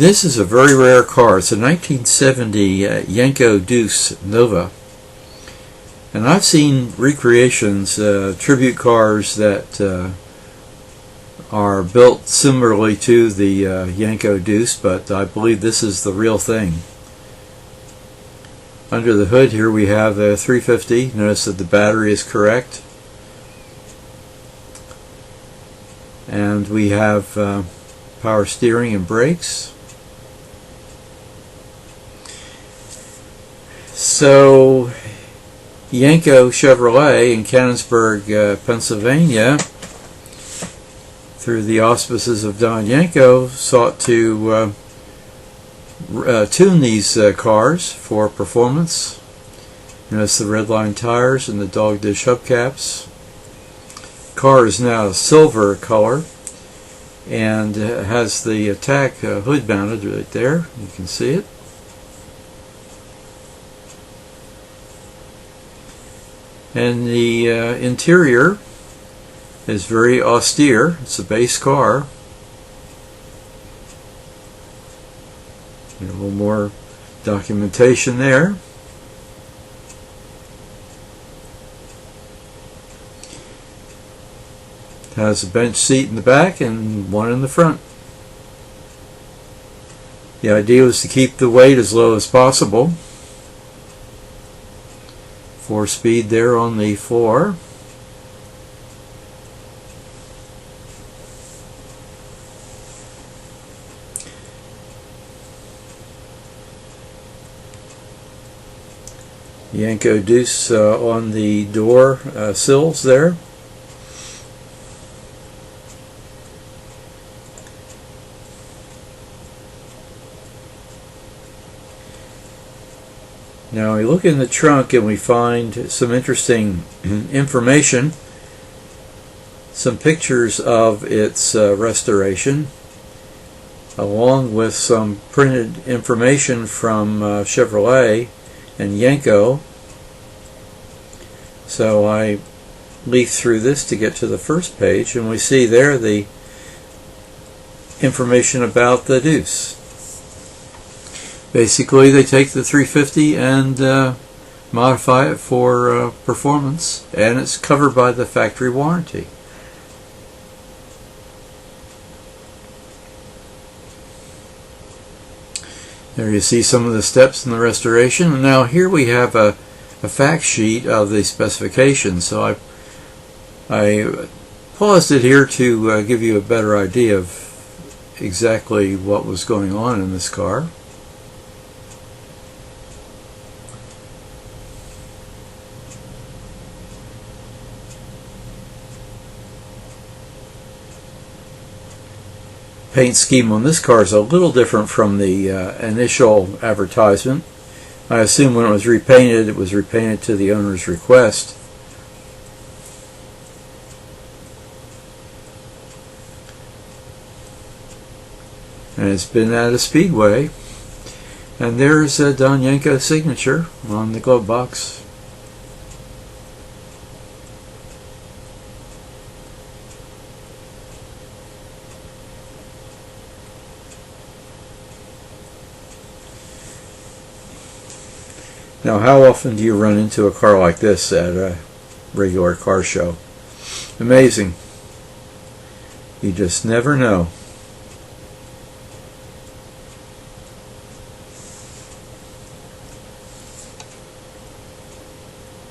This is a very rare car. It's a 1970 Yenko Deuce Nova. And I've seen recreations, tribute cars that are built similarly to the Yenko Deuce, but I believe this is the real thing. Under the hood here we have a 350. Notice that the battery is correct. And we have power steering and brakes. So Yenko Chevrolet in Cannonsburg, Pennsylvania, through the auspices of Don Yenko, sought to tune these cars for performance. Notice the red line tires and the dog dish hubcaps. Car is now silver color and has the attack hood mounted right there. You can see it. And the interior is very austere. It's a base car. A little more documentation there. It has a bench seat in the back and one in the front. The idea was to keep the weight as low as possible. 4-speed there on the floor. Yenko Deuce on the door sills there. Now we look in the trunk and we find some interesting information, some pictures of its restoration, along with some printed information from Chevrolet and Yenko. So I leaf through this to get to the first page, and we see there the information about the Deuce. Basically, they take the 350 and modify it for performance, and it's covered by the factory warranty. There you see some of the steps in the restoration. And now here we have a fact sheet of the specifications. So I paused it here to give you a better idea of exactly what was going on in this car. Paint scheme on this car is a little different from the initial advertisement. I assume when it was repainted to the owner's request. And it's been at a speedway. And there's Don Yenko's signature on the glove box. Now, how often do you run into a car like this at a regular car show? Amazing. You just never know.